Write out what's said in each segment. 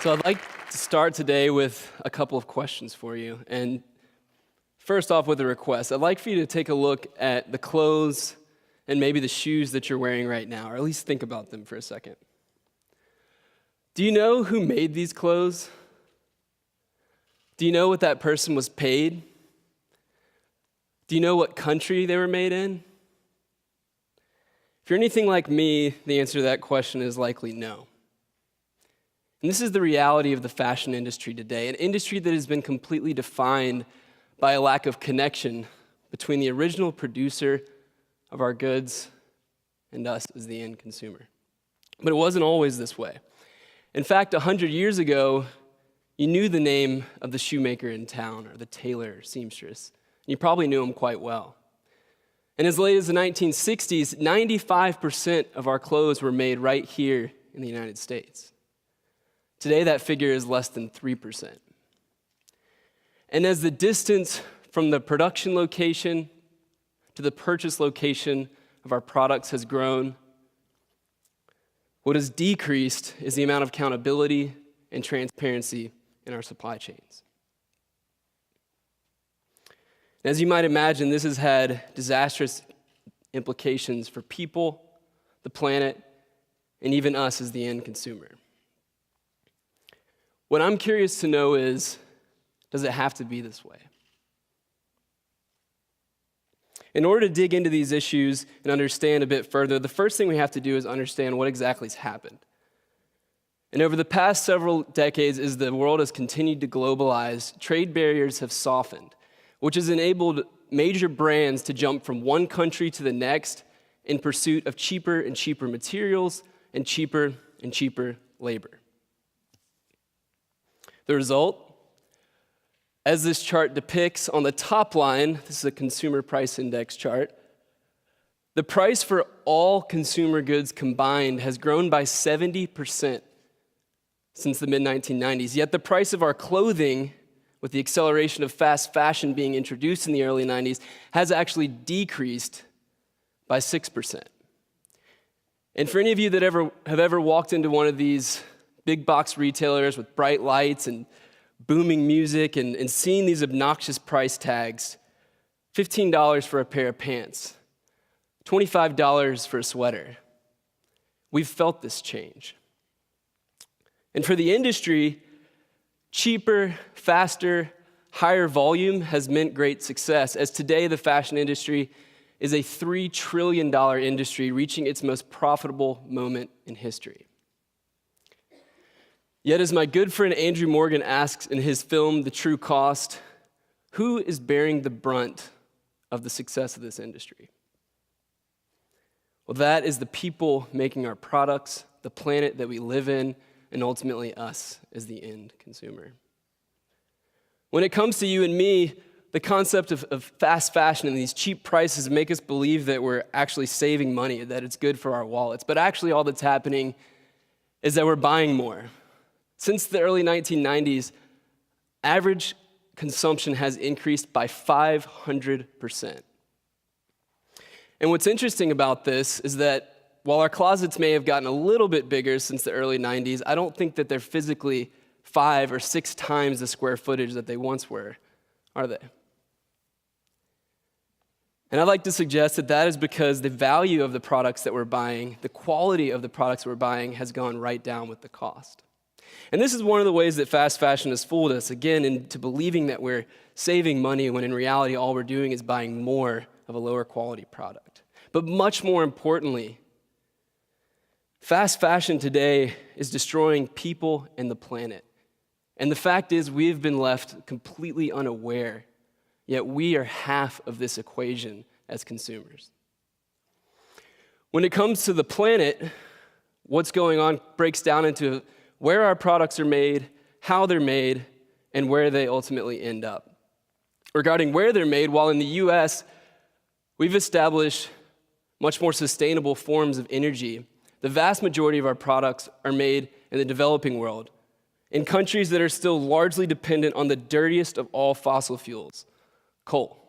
So I'd like to start today with a couple of questions for you. And first off with a request. I'd like for you to take a look at the clothes and maybe the shoes that you're wearing right now, or at least think about them for a second. Do you know who made these clothes? Do you know what that person was paid? Do you know what country they were made in? If you're anything like me, the answer to that question is likely no. And this is the reality of the fashion industry today, an industry that has been completely defined by a lack of connection between the original producer of our goods and us as the end consumer. But it wasn't always this way. In fact, 100 years ago, you knew the name of the shoemaker in town, or the tailor or seamstress. You probably knew him quite well. And as late as the 1960s, 95% of our clothes were made right here in the United States. Today, that figure is less than 3%. And as the distance from the production location to the purchase location of our products has grown, what has decreased is the amount of accountability and transparency in our supply chains. As you might imagine, this has had disastrous implications for people, the planet, and even us as the end consumer. What I'm curious to know is, does it have to be this way? In order to dig into these issues and understand a bit further, the first thing we have to do is understand what exactly has happened. And over the past several decades, as the world has continued to globalize, trade barriers have softened, which has enabled major brands to jump from one country to the next in pursuit of cheaper and cheaper materials and cheaper labor. The result, as this chart depicts on the top line, this is a consumer price index chart, the price for all consumer goods combined has grown by 70% since the mid-1990s. Yet the price of our clothing, with the acceleration of fast fashion being introduced in the early 90s, has actually decreased by 6%. And for any of you that have ever walked into one of these big box retailers with bright lights and booming music and seen these obnoxious price tags, $15 for a pair of pants, $25 for a sweater, we've felt this change. And for the industry, cheaper, faster, higher volume has meant great success, as today the fashion industry is a $3 trillion industry reaching its most profitable moment in history. Yet as my good friend Andrew Morgan asks in his film, The True Cost, who is bearing the brunt of the success of this industry? Well, that is the people making our products, the planet that we live in, and ultimately us as the end consumer. When it comes to you and me, the concept of fast fashion and these cheap prices make us believe that we're actually saving money, that it's good for our wallets. But actually all that's happening is that we're buying more. Since the early 1990s, average consumption has increased by 500%. And what's interesting about this is that while our closets may have gotten a little bit bigger since the early 90s, I don't think that they're physically 5 or 6 times the square footage that they once were, are they? And I'd like to suggest that that is because the value of the products that we're buying, the quality of the products we're buying has gone right down with the cost. And this is one of the ways that fast fashion has fooled us, again, into believing that we're saving money when in reality all we're doing is buying more of a lower quality product. But much more importantly, fast fashion today is destroying people and the planet. And the fact is we've been left completely unaware, yet we are half of this equation as consumers. When it comes to the planet, what's going on breaks down into where our products are made, how they're made, and where they ultimately end up. Regarding where they're made, while in the US, we've established much more sustainable forms of energy, the vast majority of our products are made in the developing world, in countries that are still largely dependent on the dirtiest of all fossil fuels, coal.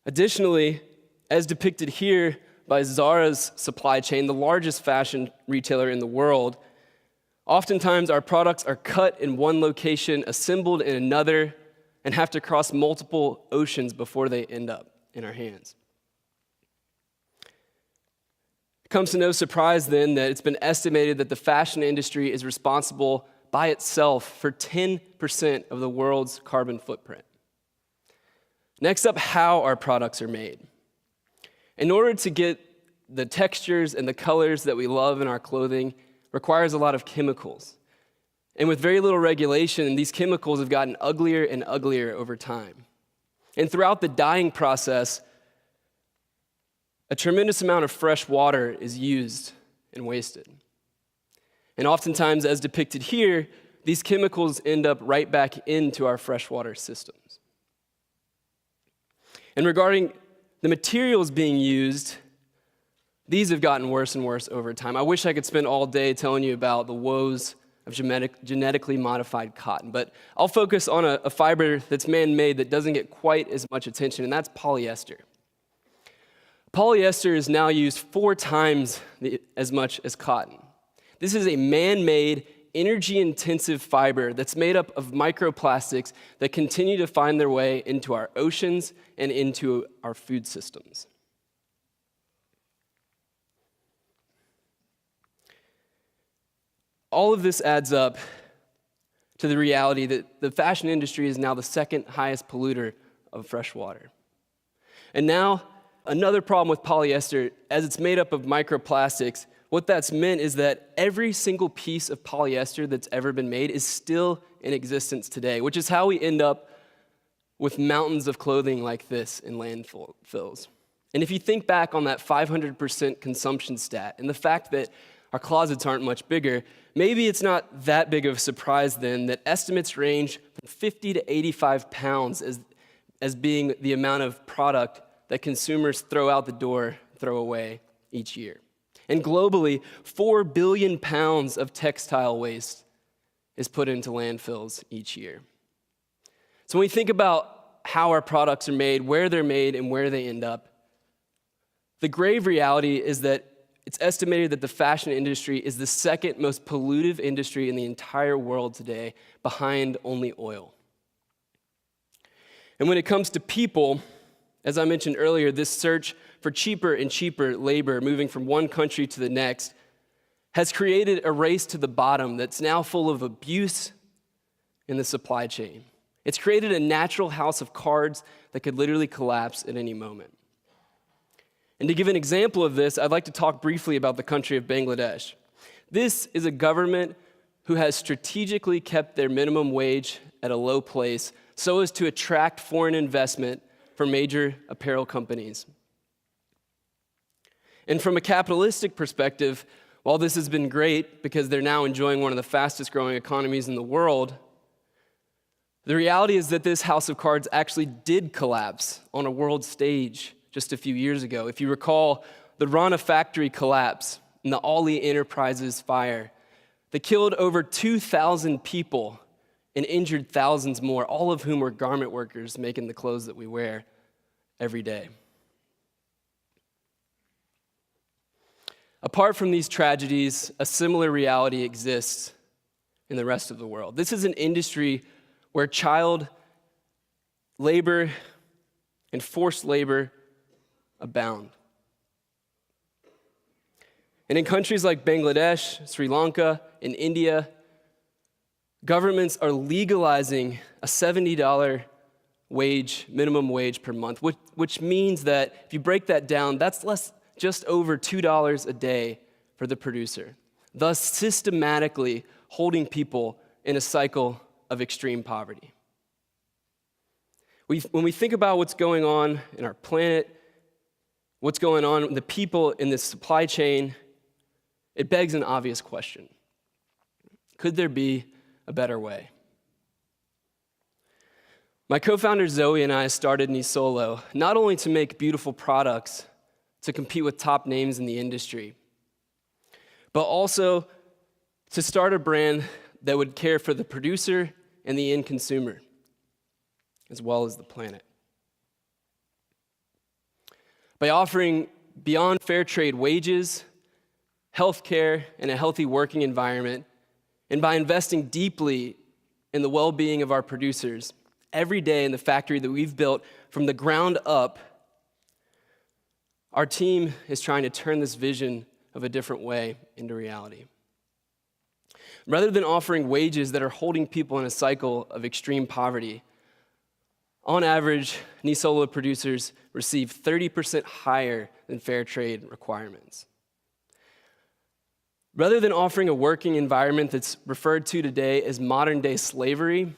Additionally, as depicted here by Zara's supply chain, the largest fashion retailer in the world, Oftentimes, our products are cut in one location, assembled in another, and have to cross multiple oceans before they end up in our hands. It comes to no surprise then that it's been estimated that the fashion industry is responsible by itself for 10% of the world's carbon footprint. Next up, how our products are made. In order to get the textures and the colors that we love in our clothing requires a lot of chemicals. And with very little regulation, these chemicals have gotten uglier and uglier over time. And throughout the dyeing process, a tremendous amount of fresh water is used and wasted. And oftentimes, as depicted here, these chemicals end up right back into our freshwater systems. And regarding the materials being used, these have gotten worse and worse over time. I wish I could spend all day telling you about the woes of genetically modified cotton, but I'll focus on a fiber that's man-made that doesn't get quite as much attention, and that's polyester. Polyester is now used 4 times as much as cotton. This is a man-made, energy-intensive fiber that's made up of microplastics that continue to find their way into our oceans and into our food systems. All of this adds up to the reality that the fashion industry is now the second highest polluter of fresh water. And now, another problem with polyester, as it's made up of microplastics, what that's meant is that every single piece of polyester that's ever been made is still in existence today, which is how we end up with mountains of clothing like this in landfills. And if you think back on that 500% consumption stat and the fact that our closets aren't much bigger, maybe it's not that big of a surprise then that estimates range from 50 to 85 pounds as being the amount of product that consumers throw out the door, throw away each year. And globally, 4 billion pounds of textile waste is put into landfills each year. So when we think about how our products are made, where they're made, and where they end up, the grave reality is that it's estimated that the fashion industry is the second most pollutive industry in the entire world today, behind only oil. And when it comes to people, as I mentioned earlier, this search for cheaper and cheaper labor moving from one country to the next has created a race to the bottom that's now full of abuse in the supply chain. It's created a natural house of cards that could literally collapse at any moment. And to give an example of this, I'd like to talk briefly about the country of Bangladesh. This is a government who has strategically kept their minimum wage at a low place so as to attract foreign investment from major apparel companies. And from a capitalistic perspective, while this has been great because they're now enjoying one of the fastest growing economies in the world, the reality is that this house of cards actually did collapse on a world stage just a few years ago. If you recall, the Rana factory collapse and the Ali Enterprises fire that killed over 2,000 people and injured thousands more, all of whom were garment workers making the clothes that we wear every day. Apart from these tragedies, a similar reality exists in the rest of the world. This is an industry where child labor and forced labor abound. And in countries like Bangladesh, Sri Lanka, and India, governments are legalizing a $70 minimum wage per month, which means that if you break that down, that's just over $2 a day for the producer, thus systematically holding people in a cycle of extreme poverty. When we think about what's going on in our planet, what's going on with the people in this supply chain, it begs an obvious question. Could there be a better way? My co-founder Zoe and I started Nisolo not only to make beautiful products to compete with top names in the industry, but also to start a brand that would care for the producer and the end consumer, as well as the planet. By offering beyond fair trade wages, health care, and a healthy working environment, And by investing deeply in the well-being of our producers, every day in the factory that we've built from the ground up, our team is trying to turn this vision of a different way into reality. Rather than offering wages that are holding people in a cycle of extreme poverty, on average, Nisolo producers receive 30% higher than fair trade requirements. Rather than offering a working environment that's referred to today as modern-day slavery,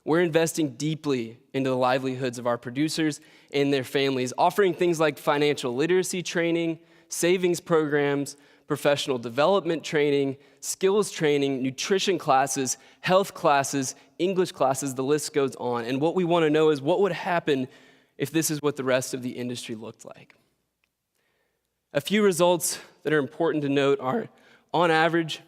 we're investing deeply into the livelihoods of our producers and their families, offering things like financial literacy training, savings programs, professional development training, skills training, nutrition classes, health classes, English classes, the list goes on. And what we want to know is what would happen if this is what the rest of the industry looked like. A few results that are important to note are, on average,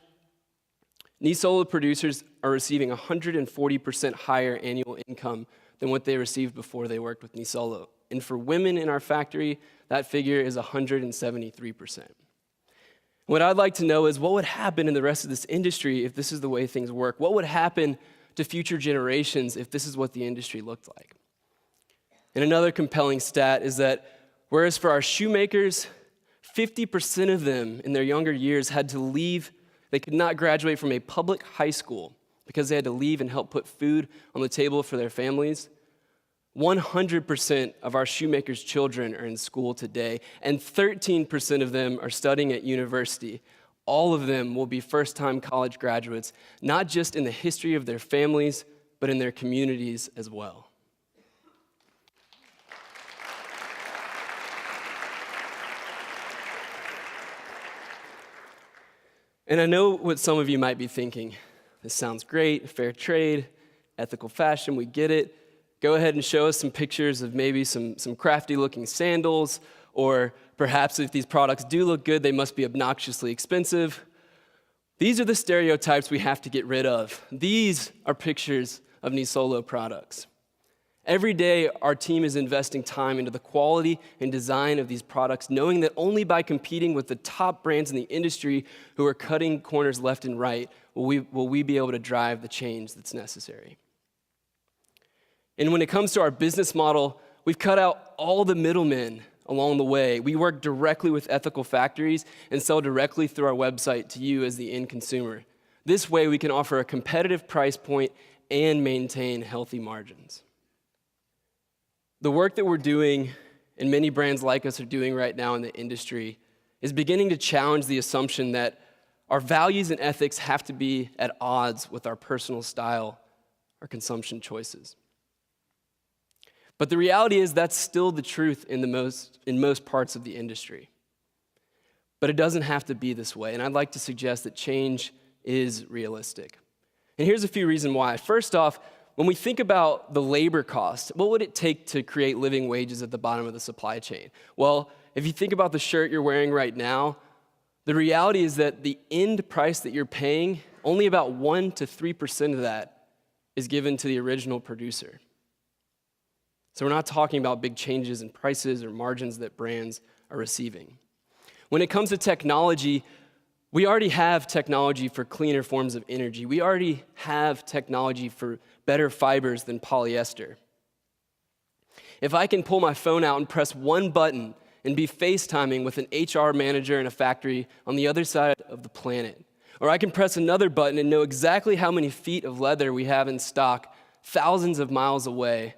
Nisolo producers are receiving 140% higher annual income than what they received before they worked with Nisolo. And for women in our factory, that figure is 173%. What I'd like to know is what would happen in the rest of this industry if this is the way things work? What would happen to future generations if this is what the industry looked like? And another compelling stat is that whereas for our shoemakers, 50% of them in their younger years had to leave. They could not graduate from a public high school because they had to leave and help put food on the table for their families. 100% of our shoemakers' children are in school today, and 13% of them are studying at university. All of them will be first-time college graduates, not just in the history of their families, but in their communities as well. And I know what some of you might be thinking. This sounds great, fair trade, ethical fashion, we get it. Go ahead and show us some pictures of maybe some crafty-looking sandals, or perhaps if these products do look good, they must be obnoxiously expensive. These are the stereotypes we have to get rid of. These are pictures of Nisolo products. Every day, our team is investing time into the quality and design of these products, knowing that only by competing with the top brands in the industry who are cutting corners left and right will we be able to drive the change that's necessary. And when it comes to our business model, we've cut out all the middlemen along the way. We work directly with ethical factories and sell directly through our website to you as the end consumer. This way, we can offer a competitive price point and maintain healthy margins. The work that we're doing, and many brands like us are doing right now in the industry, is beginning to challenge the assumption that our values and ethics have to be at odds with our personal style or consumption choices. But the reality is that's still the truth in most parts of the industry. But it doesn't have to be this way, and I'd like to suggest that change is realistic. And here's a few reasons why. First off, when we think about the labor cost, what would it take to create living wages at the bottom of the supply chain? Well, if you think about the shirt you're wearing right now, the reality is that the end price that you're paying, only about 1% to 3% of that is given to the original producer. So we're not talking about big changes in prices or margins that brands are receiving. When it comes to technology, we already have technology for cleaner forms of energy. We already have technology for better fibers than polyester. If I can pull my phone out and press one button and be FaceTiming with an HR manager in a factory on the other side of the planet, or I can press another button and know exactly how many feet of leather we have in stock thousands of miles away,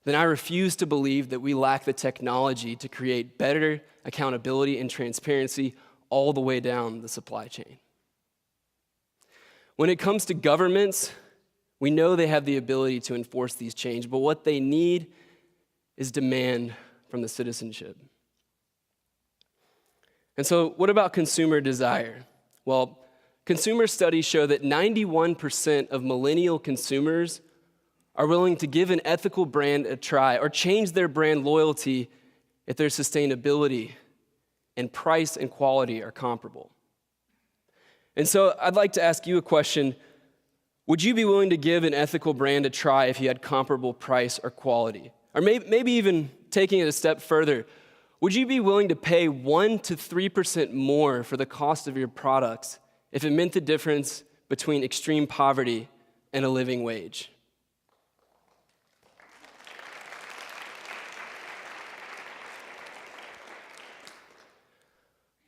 then I refuse to believe that we lack the technology to create better accountability and transparency all the way down the supply chain. When it comes to governments, we know they have the ability to enforce these changes, but what they need is demand from the citizenship. And so what about consumer desire? Well, consumer studies show that 91% of millennial consumers are willing to give an ethical brand a try or change their brand loyalty if their sustainability and price and quality are comparable. And so I'd like to ask you a question. Would you be willing to give an ethical brand a try if you had comparable price or quality? Or maybe even taking it a step further, would you be willing to pay 1% to 3% more for the cost of your products if it meant the difference between extreme poverty and a living wage.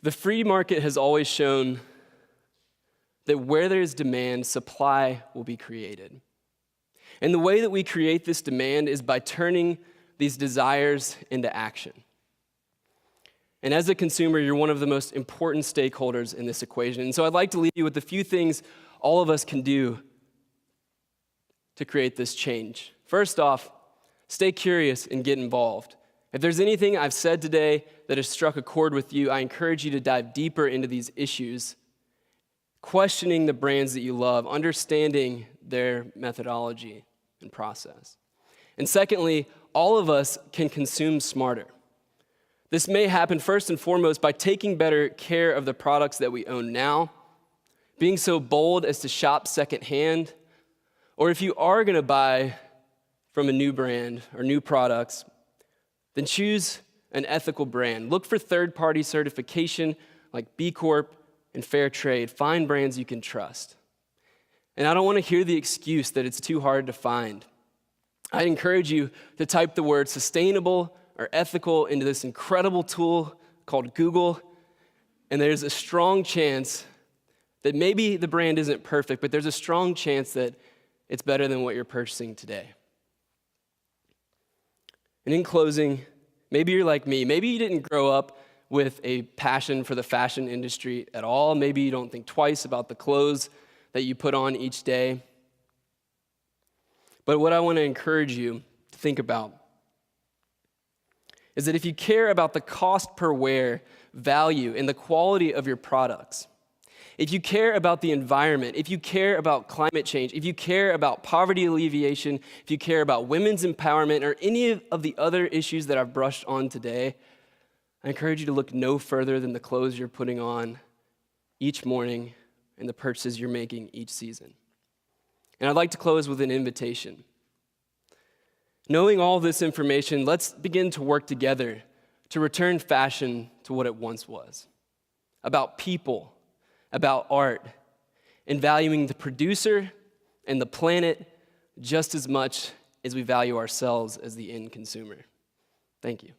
The free market has always shown that where there is demand, supply will be created. And the way that we create this demand is by turning these desires into action. And as a consumer, you're one of the most important stakeholders in this equation. And so I'd like to leave you with a few things all of us can do to create this change. First off, stay curious and get involved. If there's anything I've said today that has struck a chord with you, I encourage you to dive deeper into these issues, questioning the brands that you love, understanding their methodology and process. And secondly, all of us can consume smarter. This may happen first and foremost by taking better care of the products that we own now, being so bold as to shop secondhand, or if you are going to buy from a new brand or new products, then choose an ethical brand. Look for third-party certification like B Corp and Fair Trade. Find brands you can trust. And I don't want to hear the excuse that it's too hard to find. I encourage you to type the word sustainable or ethical into this incredible tool called Google, and there's a strong chance that maybe the brand isn't perfect, but there's a strong chance that it's better than what you're purchasing today. And in closing, maybe you're like me. Maybe you didn't grow up with a passion for the fashion industry at all. Maybe you don't think twice about the clothes that you put on each day. But what I want to encourage you to think about is that if you care about the cost per wear, value, and the quality of your products, if you care about the environment, if you care about climate change, if you care about poverty alleviation, if you care about women's empowerment, or any of the other issues that I've brushed on today, I encourage you to look no further than the clothes you're putting on each morning and the purchases you're making each season. And I'd like to close with an invitation. Knowing all this information, let's begin to work together to return fashion to what it once was. About people, about art, and valuing the producer and the planet just as much as we value ourselves as the end consumer. Thank you.